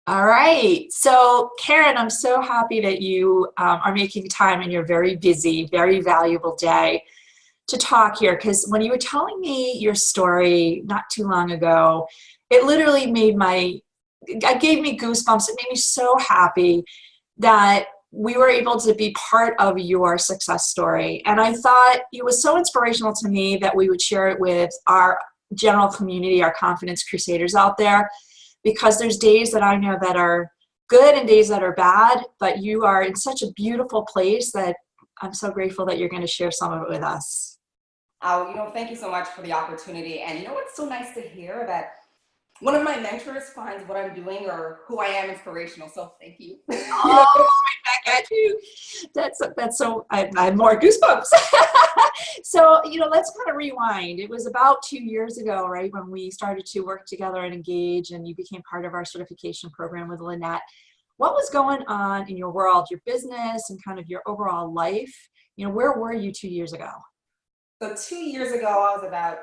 All right. So, Karen, I'm so happy that you are making time in your very busy, very valuable day to talk here. Because when you were telling me your story not too long ago, it literally it gave me goosebumps. It made me so happy that we were able to be part of your success story. And I thought it was so inspirational to me that we would share it with our general community, our confidence crusaders out there, because there's days that I know that are good and days that are bad, but you are in such a beautiful place that I'm so grateful that you're going to share some of it with us. Oh, thank you so much for the opportunity. And what's so nice to hear that one of my mentors finds what I'm doing or who I am inspirational. So thank you. Oh, back at you. That's so I have more goosebumps. So, let's kind of rewind. It was about 2 years ago, right, when we started to work together and engage, and you became part of our certification program with Lynette. What was going on in your world, your business, and kind of your overall life? Where were you 2 years ago? So 2 years ago, I was about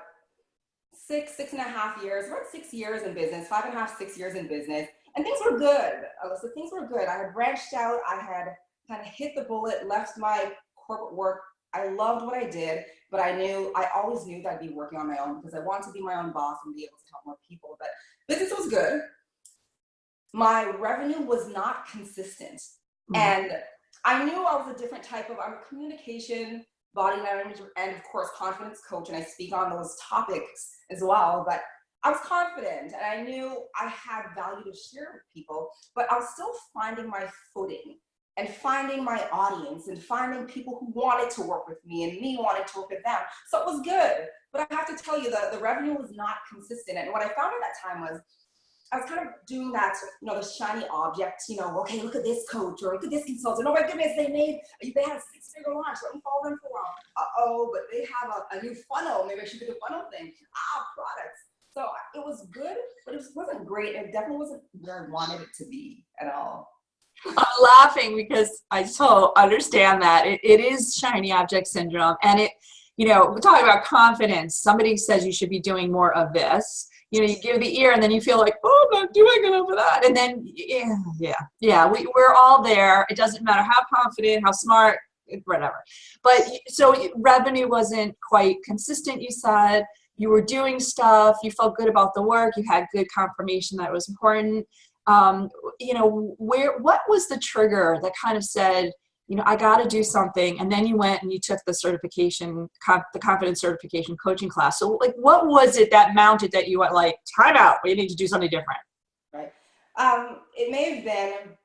6.5 years, about 6 years in business, 5.5, 6 years in business. And things were good. Alyssa, things were good. I had branched out. I had kind of hit the bullet, left my corporate work. I loved what I did, but I always knew that I'd be working on my own because I wanted to be my own boss and be able to help more people. But business was good. My revenue was not consistent. And I knew I was a different type of, I'm a communication, body language, and of course, confidence coach. And I speak on those topics as well. But I was confident and I knew I had value to share with people, but I was still finding my footing and finding my audience and finding people who wanted to work with me and me wanting to work with them. So it was good. But I have to tell you that the revenue was not consistent. And what I found at that time was I was kind of doing that, the shiny object, okay, look at this coach or look at this consultant. Oh my goodness, they had a 6-figure launch. Let me follow them for a while. Uh-oh, but they have a new funnel. Maybe I should do the funnel thing. Products. So it was good, but it wasn't great. It definitely wasn't where I wanted it to be at all. I'm laughing because I so understand that it is shiny object syndrome. And we're talking about confidence. Somebody says you should be doing more of this. You give the ear and then you feel like, oh, I'm not doing enough of that. And then, we're all there. It doesn't matter how confident, how smart, whatever. But so revenue wasn't quite consistent, you said. You were doing stuff. You felt good about the work. You had good confirmation that it was important. What was the trigger that kind of said, I got to do something? And then you went and you took the certification, the confidence certification coaching class. So like, what was it that mounted that you went like, time out, we need to do something different? Right. It may have been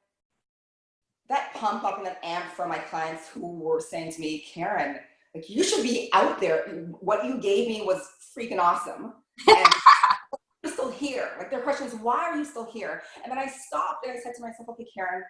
that pump up and that amp from my clients who were saying to me, Karen, like you should be out there. What you gave me was freaking awesome. And you're still here. Like their question is, why are you still here? And then I stopped and I said to myself, okay, Karen,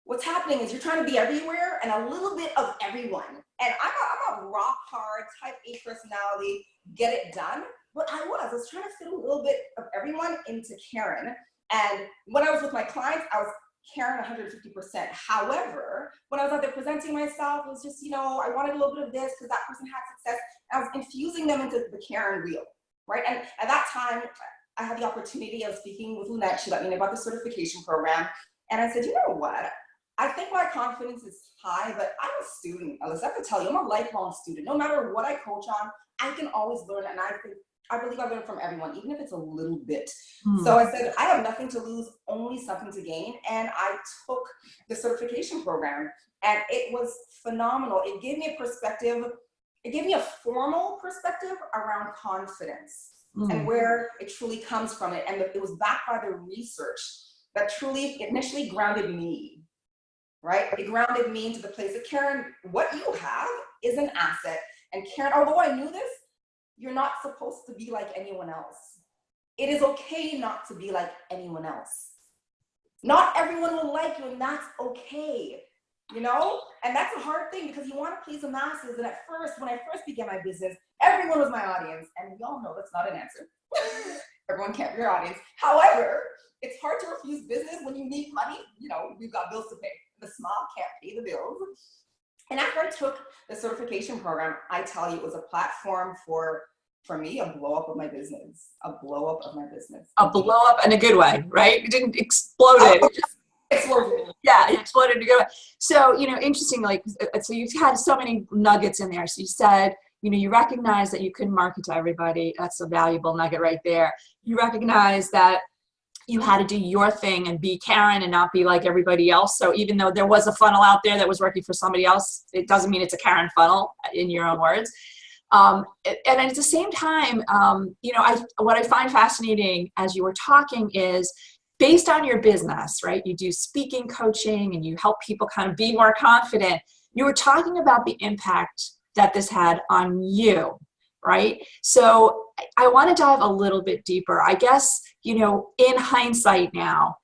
what's happening is you're trying to be everywhere and a little bit of everyone. And I'm a rock hard type A personality, get it done. But I was trying to fit a little bit of everyone into Karen. And when I was with my clients, I was Karen 150%. However, when I was out there presenting myself, it was just, I wanted a little bit of this because that person had success. I was infusing them into the Karen wheel, right? And at that time, I had the opportunity of speaking with Lynette. She let me know about the certification program. And I said, you know what? I think my confidence is high, but I'm a student. Alyssa, I have to tell you, I'm a lifelong student. No matter what I coach on, I can always learn. And I believe I learn from everyone, even if it's a little bit. So I said, I have nothing to lose, only something to gain. And I took the certification program and it was phenomenal. It gave me a perspective. It gave me a formal perspective around confidence and where it truly comes from it. And it was backed by the research that truly initially grounded me. Right? It grounded me into the place of Karen, what you have is an asset. And Karen, although I knew this, you're not supposed to be like anyone else. It is okay not to be like anyone else. Not everyone will like you, and that's okay. And that's a hard thing because you want to please the masses. And at first, when I first began my business, everyone was my audience. And we all know that's not an answer. Everyone can't be your audience. However, it's hard to refuse business when you need money. We've got bills to pay. The small can't pay the bills. And after I took the certification program, I tell you, it was a platform for for me, a blow up of my business. A blow up of my business. A blow up in a good way, right? You didn't explode it. It just exploded. Yeah, it exploded in a good way. So, interesting, like, so you've had so many nuggets in there. So you said, you recognize that you couldn't market to everybody. That's a valuable nugget right there. You recognize that you had to do your thing and be Karen and not be like everybody else. So even though there was a funnel out there that was working for somebody else, it doesn't mean it's a Karen funnel, in your own words. And at the same time, what I find fascinating as you were talking is, based on your business, right? You do speaking, coaching, and you help people kind of be more confident. You were talking about the impact that this had on you, right? So I want to dive a little bit deeper. I guess, in hindsight now,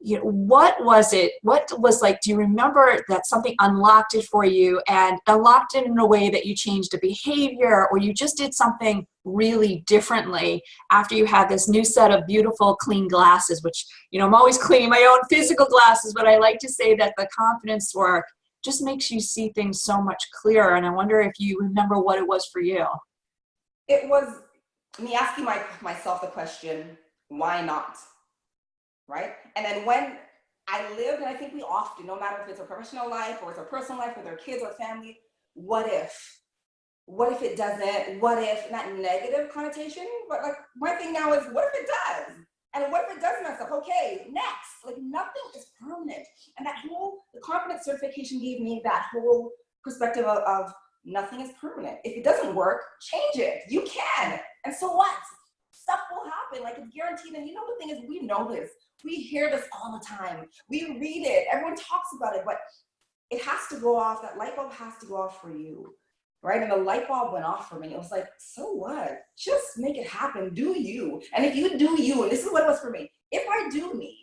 what was it? What was like, do you remember that something unlocked it for you, and unlocked it in a way that you changed a behavior, or you just did something really differently after you had this new set of beautiful, clean glasses, which, I'm always cleaning my own physical glasses, but I like to say that the confidence work just makes you see things so much clearer. And I wonder if you remember what it was for you. It was me asking myself the question, why not? Right? And then when I lived, and I think we often, no matter if it's a professional life or it's a personal life with our kids or family, what if? What if it doesn't? What if, not negative connotation, but like my thing now is, what if it does? And what if it does mess up? Okay, next. Like, nothing is permanent. And the confidence certification gave me that whole perspective of nothing is permanent. If it doesn't work, change it. You can. And so what? Stuff will happen. Like, it's guaranteed. And the thing is, we know this. We hear this all the time. We read it. Everyone talks about it, but it has to go off. That light bulb has to go off for you, right? And the light bulb went off for me. It was like, so what? Just make it happen. Do you. And if you do you, and this is what it was for me, if I do me,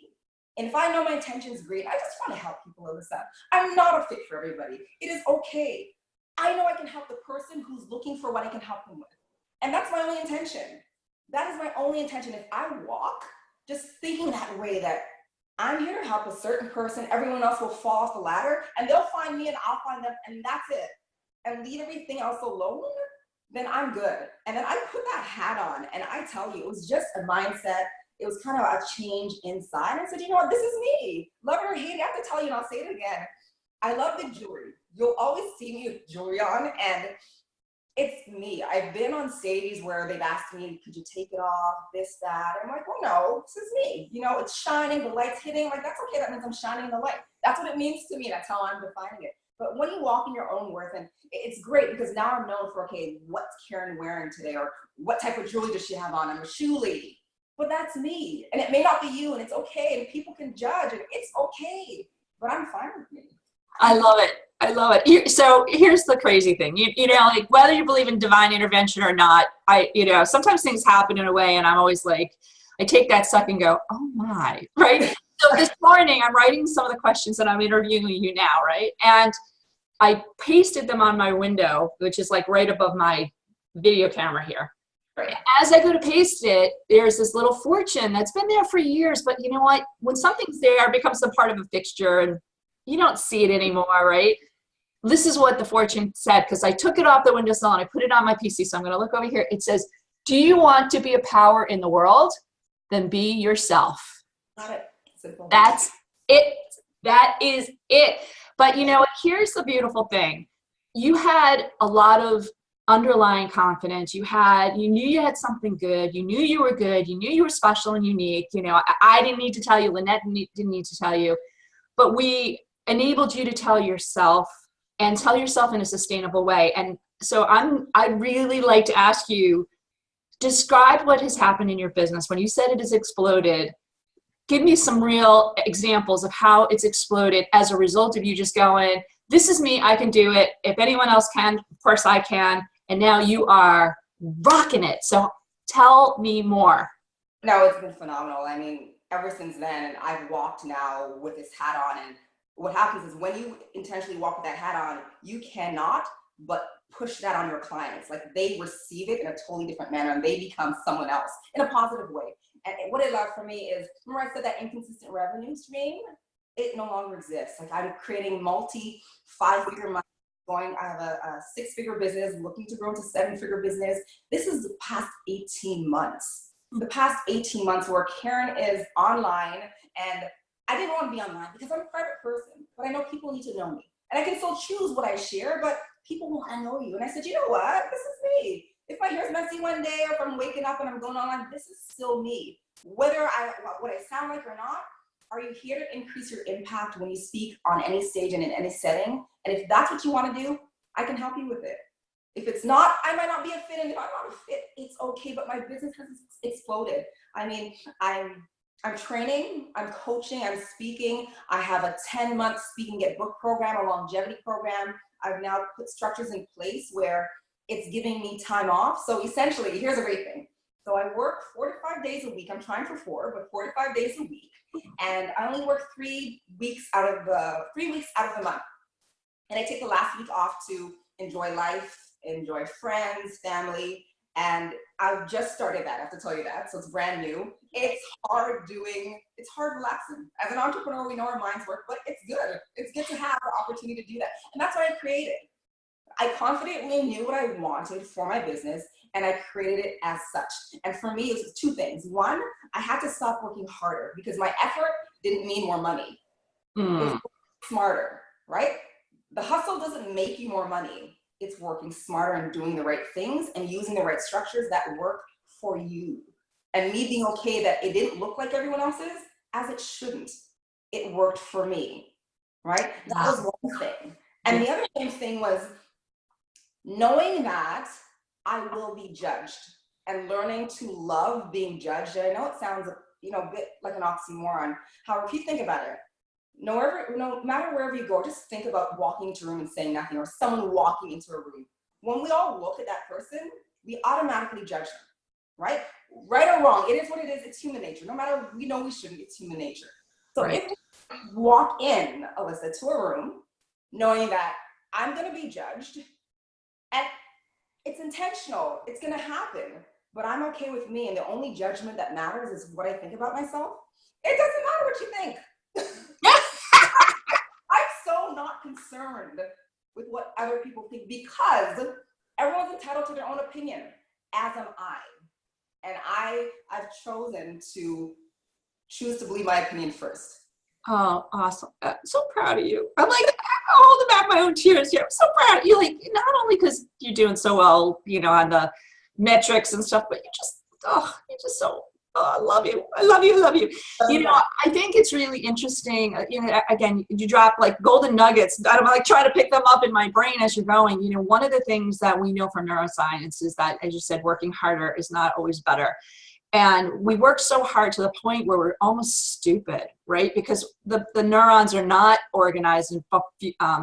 and if I know my intention's great, I just want to help people with this. I'm not a fit for everybody. It is okay. I know I can help the person who's looking for what I can help them with. And that's my only intention. That is my only intention. If I walk just thinking that way, that I'm here to help a certain person, everyone else will fall off the ladder, and they'll find me and I'll find them, and that's it. And leave everything else alone, then I'm good. And then I put that hat on, and I tell you, it was just a mindset. It was kind of a change inside. I said, what, this is me. Love it or hate it. I have to tell you, and I'll say it again. I love the jewelry. You'll always see me with jewelry on, and it's me. I've been on stages where they've asked me, could you take it off, this, that? I'm like, well, no, this is me. It's shining, the light's hitting. Like, that's okay. That means I'm shining in the light. That's what it means to me. That's how I'm defining it. But when you walk in your own worth, and it's great because now I'm known for, okay, what's Karen wearing today? Or what type of jewelry does she have on? I'm a shoe lady. But that's me. And it may not be you, and it's okay. And people can judge, and it's okay. But I'm fine with me. I love it. I love it. So here's the crazy thing, like, whether you believe in divine intervention or not, sometimes things happen in a way, and I'm always like, I take that suck and go, oh my, right? So this morning I'm writing some of the questions that I'm interviewing you now, right? And I pasted them on my window, which is like right above my video camera here. Right. As I go to paste it, there's this little fortune that's been there for years, but you know what? When something's there, it becomes a part of a fixture, and you don't see it anymore, right? This is what the fortune said, because I took it off the windowsill and I put it on my PC. So I'm going to look over here. It says, do you want to be a power in the world? Then be yourself. Got it. Simple. That's it. That is it. But here's the beautiful thing. You had a lot of underlying confidence. You knew you had something good. You knew you were good. You knew you were special and unique. I didn't need to tell you. Lynette didn't need to tell you. But we enabled you to tell yourself, and tell yourself in a sustainable way. And so I'd really like to ask you, describe what has happened in your business. When you said it has exploded, give me some real examples of how it's exploded as a result of you just going, this is me, I can do it. If anyone else can, of course I can. And now you are rocking it. So tell me more. No, it's been phenomenal. I mean, ever since then, and I've walked now with this hat on, and what happens is when you intentionally walk with that hat on, you cannot but push that on your clients. Like, they receive it in a totally different manner, and they become someone else in a positive way. And what it allowed for me is, remember I said that inconsistent revenue stream? It no longer exists. Like, I'm creating multi-5-figure money I have a 6-figure business, looking to grow to 7-figure business. This is the past 18 months. The past 18 months where Karen is online, and I didn't want to be online because I'm a private person, but I know people need to know me. And I can still choose what I share, but people want to know you. And I said, you know what? This is me. If my hair's messy one day, or if I'm waking up and I'm going online, this is still me. Whether what I sound like or not, are you here to increase your impact when you speak on any stage and in any setting? And if that's what you want to do, I can help you with it. If it's not, I might not be a fit, and if I'm not a fit, it's okay, but my business has exploded. I mean, I'm training, I'm coaching, I'm speaking. I have a 10-month speak and get book program, a longevity program. I've now put structures in place where it's giving me time off. So essentially, here's a great thing. So I work 4 to 5 days a week. I'm trying for 4, but 4 to 5 days a week. And I only work 3 weeks out of the month. And I take the last week off to enjoy life, enjoy friends, family. And I've just started that, I have to tell you that. So it's brand new. It's hard relaxing. As an entrepreneur, we know our minds work, but it's good. It's good to have the opportunity to do that. And that's what I created. I confidently knew what I wanted for my business, and I created it as such. And for me, it was 2 things. One, I had to stop working harder because my effort didn't mean more money. It was smarter, right? The hustle doesn't make you more money. It's working smarter and doing the right things and using the right structures that work for you. And me being okay that it didn't look like everyone else's, as it shouldn't. It worked for me, right? That was one thing. And the other thing was knowing that I will be judged and learning to love being judged. And I know it sounds, a bit like an oxymoron. However, if you think about it, no matter wherever you go, just think about walking into a room and saying nothing, or someone walking into a room. When we all look at that person, we automatically judge them, right? Right or wrong, it is what it is. It's human nature. No matter, we know we shouldn't, it's human nature. So if you walk in, Alyssa, to a room, knowing that I'm going to be judged, and it's intentional, it's going to happen, but I'm okay with me, and the only judgment that matters is what I think about myself. It doesn't matter what you think. I'm so not concerned with what other people think, because everyone's entitled to their own opinion, as am I. And I've chosen to believe my opinion first. Oh, awesome. So proud of you. I'm like, I'm holding back my own tears here. I'm so proud of you. Like, not only because you're doing so well, on the metrics and stuff, but you're just so, I love you. I love you. I love you. I think it's really interesting. Again, you drop like golden nuggets. I'm like trying to pick them up in my brain as you're going. One of the things that we know from neuroscience is that, as you said, working harder is not always better. And we work so hard to the point where we're almost stupid, right? Because the neurons are not organized and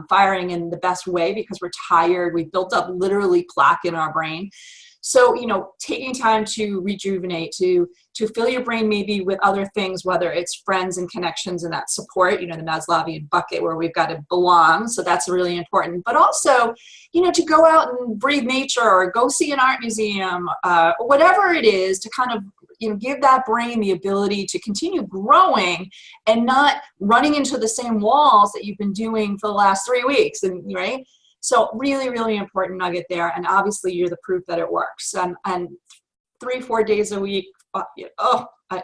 firing in the best way because we're tired. We've built up literally plaque in our brain. So, taking time to rejuvenate, to fill your brain maybe with other things, whether it's friends and connections and that support, the Maslowian bucket where we've got to belong. So that's really important. But also, to go out and breathe nature or go see an art museum, or whatever it is, to kind of, give that brain the ability to continue growing and not running into the same walls that you've been doing for the last 3 weeks. And right. So really, really important nugget there. And obviously you're the proof that it works. And 3-4 days a week,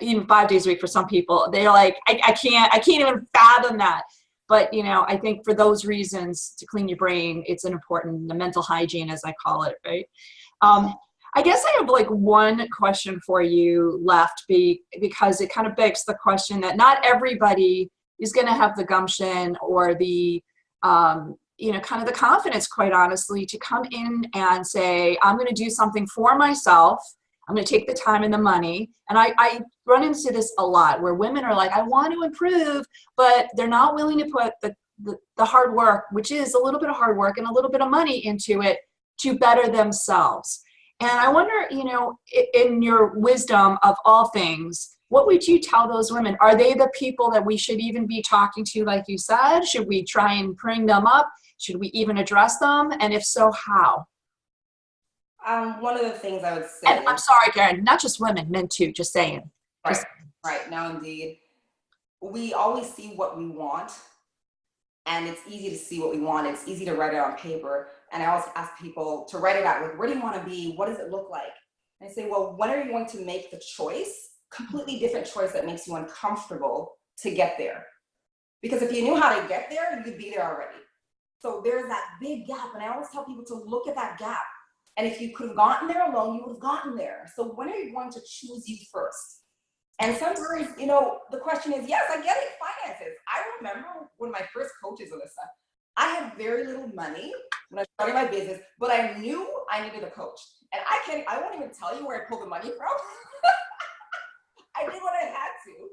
even 5 days a week for some people, they're like, I can't even fathom that. But, I think for those reasons, to clean your brain, it's an important, the mental hygiene, as I call it, right? I guess I have like one question for you left, because it kind of begs the question that not everybody is going to have the gumption or the, kind of the confidence, quite honestly, to come in and say, I'm going to do something for myself. I'm going to take the time and the money. And I run into this a lot where women are like, I want to improve, but they're not willing to put the hard work, which is a little bit of hard work and a little bit of money into it, to better themselves. And I wonder, in your wisdom of all things, what would you tell those women? Are they the people that we should even be talking to, like you said? Should we try and bring them up? Should we even address them? And if so, how? One of the things I would say. And I'm sorry, Karen, not just women, men too, just saying. Right. Now, indeed. We always see what we want and it's easy to see what we want. It's easy to write it on paper. And I always ask people to write it out. Like, where do you want to be? What does it look like? And I say, well, when are you going to make the choice? Completely different choice that makes you uncomfortable to get there. Because if you knew how to get there, you'd be there already. So there's that big gap. And I always tell people to look at that gap. And if you could have gotten there alone, you would have gotten there. So when are you going to choose you first? And sometimes, you know, the question is, yes, I get it, finances. I remember when my first coaches, Alyssa, I had very little money when I started my business, but I knew I needed a coach. And I won't even tell you where I pulled the money from. I did what I had to.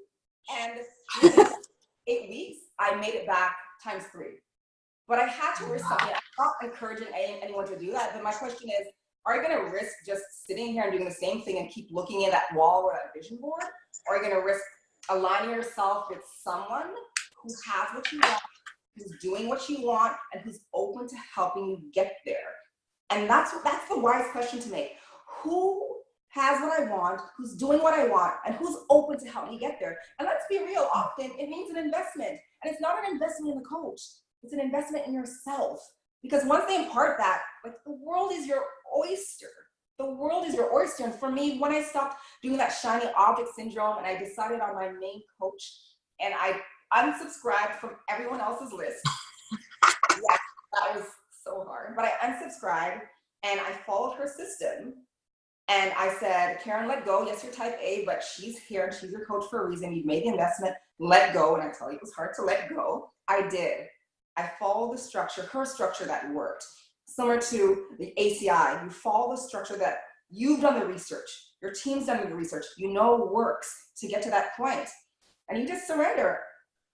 And within 8 weeks, I made it back times 3. But I had to risk something. I'm not encouraging anyone to do that. But my question is, are you going to risk just sitting here and doing the same thing and keep looking at that wall or that vision board? Or are you going to risk aligning yourself with someone who has what you want, who's doing what you want, and who's open to helping you get there? And that's the wise question to make. Who has what I want, who's doing what I want, and who's open to help me get there? And let's be real, often it means an investment. And it's not an investment in the coach. It's an investment in yourself. Because once they impart that, like, the world is your oyster. The world is your oyster. And for me, when I stopped doing that shiny object syndrome and I decided on my main coach and I unsubscribed from everyone else's list, yeah, that was so hard. But I unsubscribed and I followed her system. And I said, Karen, let go. Yes, you're type A, but she's here and she's your coach for a reason. You've made the investment. Let go. And I tell you, it was hard to let go. I did. I followed the structure, her structure that worked. Similar to the ACI, you follow the structure that you've done the research, your team's done the research, you know works to get to that point. And you just surrender.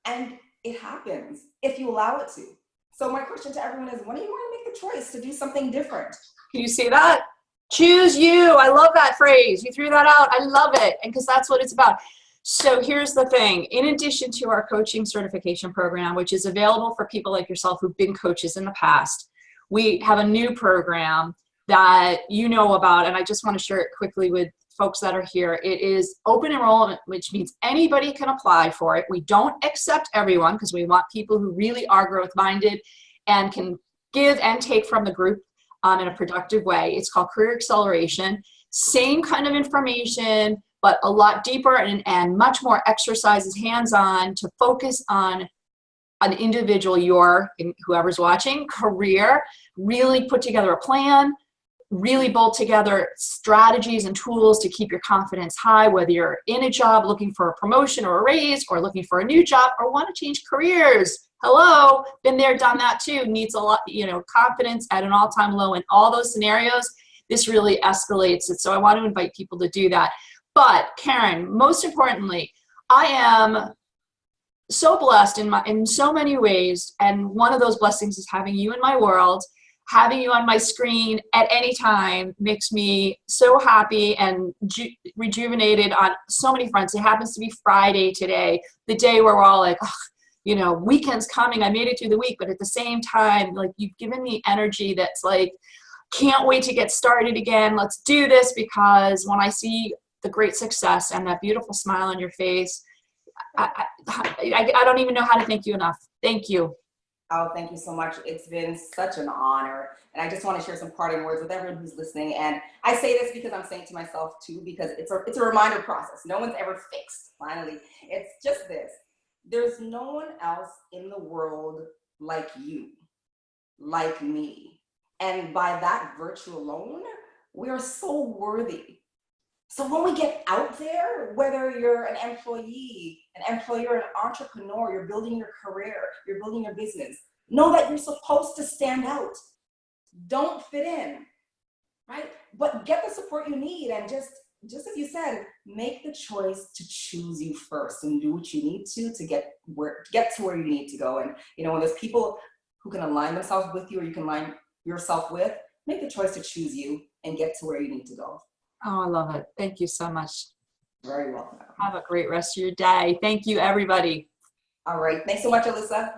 And it happens if you allow it to. So my question to everyone is, when are you going to make the choice to do something different? Can you see that? Choose you. I love that phrase. You threw that out. I love it. And because that's what it's about. So here's the thing. In addition to our coaching certification program, which is available for people like yourself who've been coaches in the past, we have a new program that you know about, and I just want to share it quickly with folks that are here. It is open enrollment, which means anybody can apply for it. We don't accept everyone because we want people who really are growth-minded and can give and take from the group in a productive way. It's called Career Acceleration. Same kind of information, but a lot deeper and much more exercises, hands-on, to focus on an individual, whoever's watching, career, really put together a plan, really bolt together strategies and tools to keep your confidence high, whether you're in a job looking for a promotion or a raise, or looking for a new job, or want to change careers. Hello, been there, done that too. Needs a lot, confidence at an all-time low. In all those scenarios, this really escalates it. So I want to invite people to do that. But Karen, most importantly, I am so blessed in so many ways, and one of those blessings is having you in my world. Having you on my screen at any time makes me so happy and rejuvenated on so many fronts. It happens to be Friday today, the day where we're all like, oh, weekend's coming. I made it through the week, but at the same time, like, you've given me energy that's like, can't wait to get started again. Let's do this, because when I see the great success and that beautiful smile on your face, I don't even know how to thank you enough. Thank you. Oh, thank you so much. It's been such an honor. And I just want to share some parting words with everyone who's listening. And I say this because I'm saying to myself too, because it's a reminder process. No one's ever fixed, finally. It's just this. There's no one else in the world like you, like me. And by that virtue alone, we are so worthy. So when we get out there, whether you're an employee, an employer, an entrepreneur, you're building your career, you're building your business, know that you're supposed to stand out. Don't fit in, right? But get the support you need, and just as you said, make the choice to choose you first and do what you need to get to where you need to go. And when there's people who can align themselves with you, or you can align yourself with, make the choice to choose you and get to where you need to go. Oh, I love it. Thank you so much. Very welcome. Have a great rest of your day. Thank you, everybody. All right. Thanks so much, Alyssa.